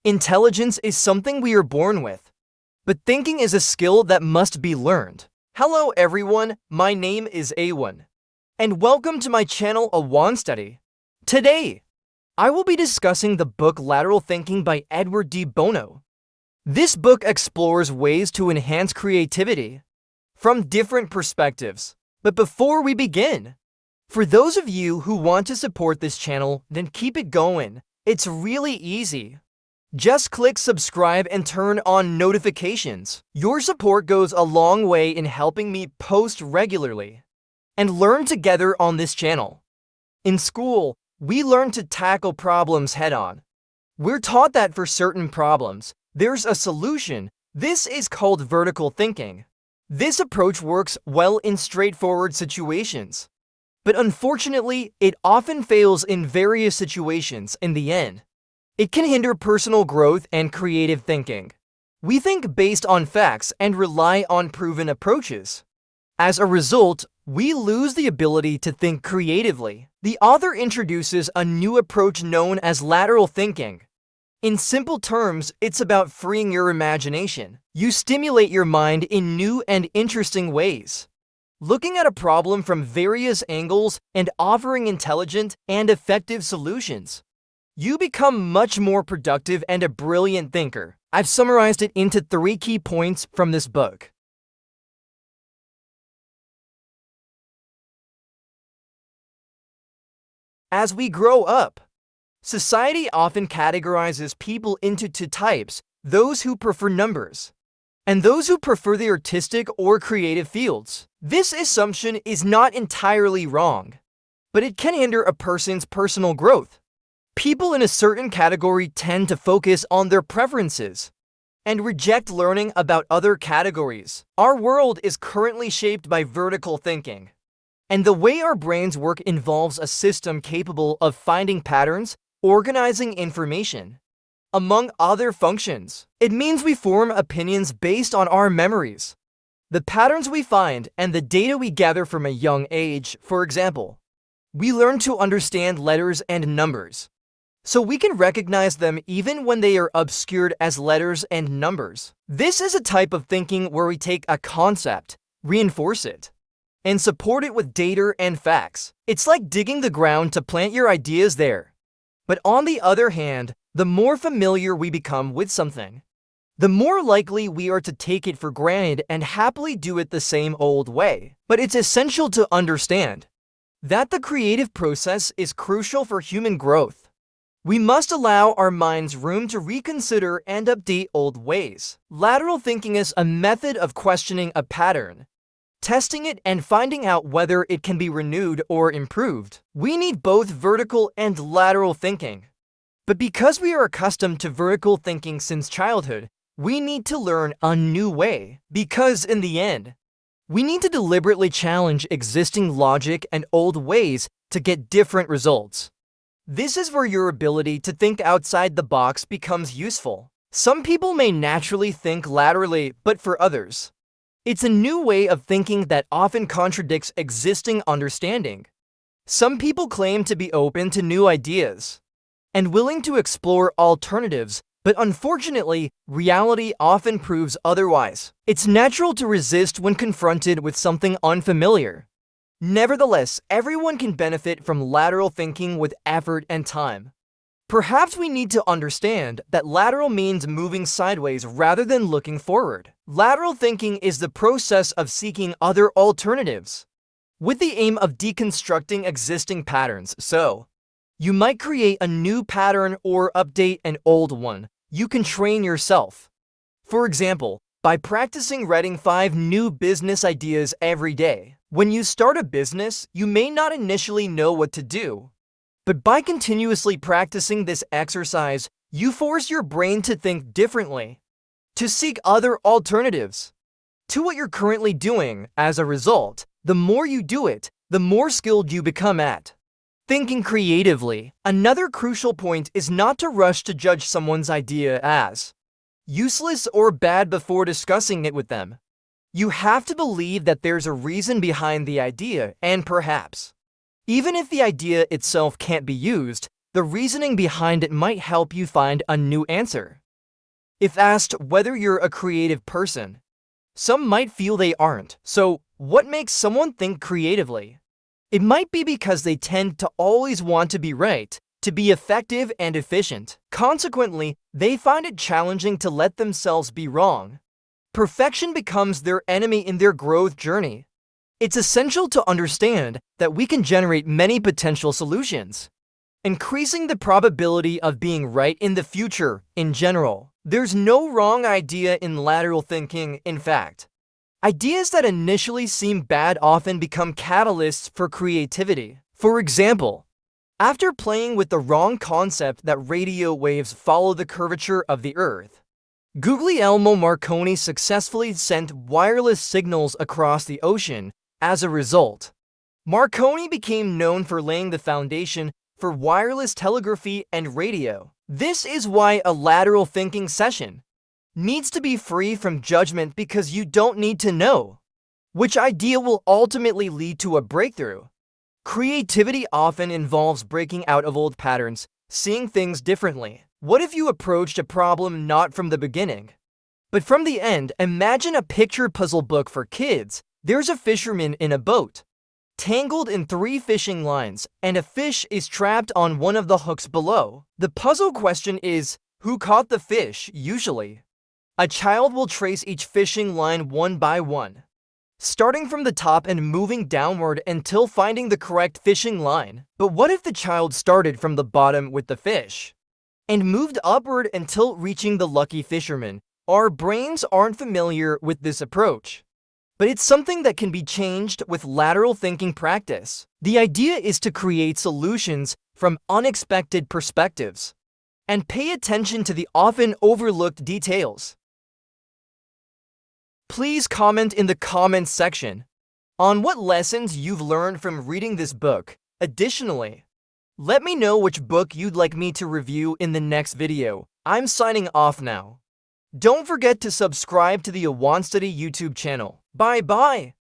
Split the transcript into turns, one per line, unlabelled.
Intelligence is something we are born with, but thinking is a skill that must be learned. Hello everyone, my name is Awan, and welcome to my channel Awan Study. Today, I will be discussing the book Lateral Thinking by Edward D. Bono. This book explores ways to enhance creativity from different perspectives. But before we begin, for those of you who want to support this channel, then keep it going. It's really easy. Just click subscribe and turn on notifications. Your support goes a long way in helping me post regularly and learn together on this channel. In school, we learn to tackle problems head-on. We're taught that for certain problems, there's a solution. This is called vertical thinking. This approach works well in straightforward situations, but unfortunately, it often fails in various situations in the end. It can hinder personal growth and creative thinking. We think based on facts and rely on proven approaches. As a result, we lose the ability to think creatively. The author introduces a new approach known as lateral thinking. In simple terms, it's about freeing your imagination. You stimulate your mind in new and interesting ways, looking at a problem from various angles and offering intelligent and effective solutions. You become much more productive and a brilliant thinker. I've summarized it into 3 key points from this book. As we grow up, society often categorizes people into 2 types: those who prefer numbers and those who prefer the artistic or creative fields. This assumption is not entirely wrong, but it can hinder a person's personal growth. People in a certain category tend to focus on their preferences and reject learning about other categories. Our world is currently shaped by vertical thinking, and the way our brains work involves a system capable of finding patterns, organizing information, among other functions. It means we form opinions based on our memories, the patterns we find, and the data we gather from a young age. For example, we learn to understand letters and numbers, so we can recognize them even when they are obscured as letters and numbers. This is a type of thinking where we take a concept, reinforce it, and support it with data and facts. It's like digging the ground to plant your ideas there. But on the other hand, the more familiar we become with something, the more likely we are to take it for granted and happily do it the same old way. But it's essential to understand that the creative process is crucial for human growth. We must allow our minds room to reconsider and update old ways. Lateral thinking is a method of questioning a pattern, testing it, and finding out whether it can be renewed or improved. We need both vertical and lateral thinking. But because we are accustomed to vertical thinking since childhood, we need to learn a new way. Because in the end, we need to deliberately challenge existing logic and old ways to get different results. This is where your ability to think outside the box becomes useful. Some people may naturally think laterally, but for others, it's a new way of thinking that often contradicts existing understanding. Some people claim to be open to new ideas and willing to explore alternatives, but unfortunately, reality often proves otherwise. It's natural to resist when confronted with something unfamiliar. Nevertheless, everyone can benefit from lateral thinking with effort and time. Perhaps we need to understand that lateral means moving sideways rather than looking forward. Lateral thinking is the process of seeking other alternatives with the aim of deconstructing existing patterns. So, you might create a new pattern or update an old one. You can train yourself, for example, by practicing writing 5 new business ideas every day. When you start a business, you may not initially know what to do, but by continuously practicing this exercise, you force your brain to think differently, to seek other alternatives to what you're currently doing. As a result, the more you do it, the more skilled you become at thinking creatively. Another crucial point is not to rush to judge someone's idea as useless or bad before discussing it with them. You have to believe that there's a reason behind the idea, and perhaps, even if the idea itself can't be used, the reasoning behind it might help you find a new answer. If asked whether you're a creative person, some might feel they aren't. So, what makes someone think creatively? It might be because they tend to always want to be right, to be effective and efficient. Consequently, they find it challenging to let themselves be wrong. Perfection becomes their enemy in their growth journey. It's essential to understand that we can generate many potential solutions, increasing the probability of being right in the future in general. There's no wrong idea in lateral thinking, in fact. Ideas that initially seem bad often become catalysts for creativity. For example, after playing with the wrong concept that radio waves follow the curvature of the Earth, Guglielmo Marconi successfully sent wireless signals across the ocean. As a result, Marconi became known for laying the foundation for wireless telegraphy and radio. This is why a lateral thinking session needs to be free from judgment, because you don't need to know which idea will ultimately lead to a breakthrough. Creativity often involves breaking out of old patterns, seeing things differently. What if you approached a problem not from the beginning, but from the end? Imagine a picture puzzle book for kids. There's a fisherman in a boat, tangled in 3 fishing lines, and a fish is trapped on one of the hooks below. The puzzle question is, who caught the fish? Usually, a child will trace each fishing line one by one, starting from the top and moving downward until finding the correct fishing line. But what if the child started from the bottom with the fish and moved upward until reaching the lucky fisherman? Our brains aren't familiar with this approach, but it's something that can be changed with lateral thinking practice. The idea is to create solutions from unexpected perspectives and pay attention to the often overlooked details. Please comment in the comments section on what lessons you've learned from reading this book. Additionally, let me know which book you'd like me to review in the next video. I'm signing off now. Don't forget to subscribe to the A Want Study YouTube channel. Bye-bye!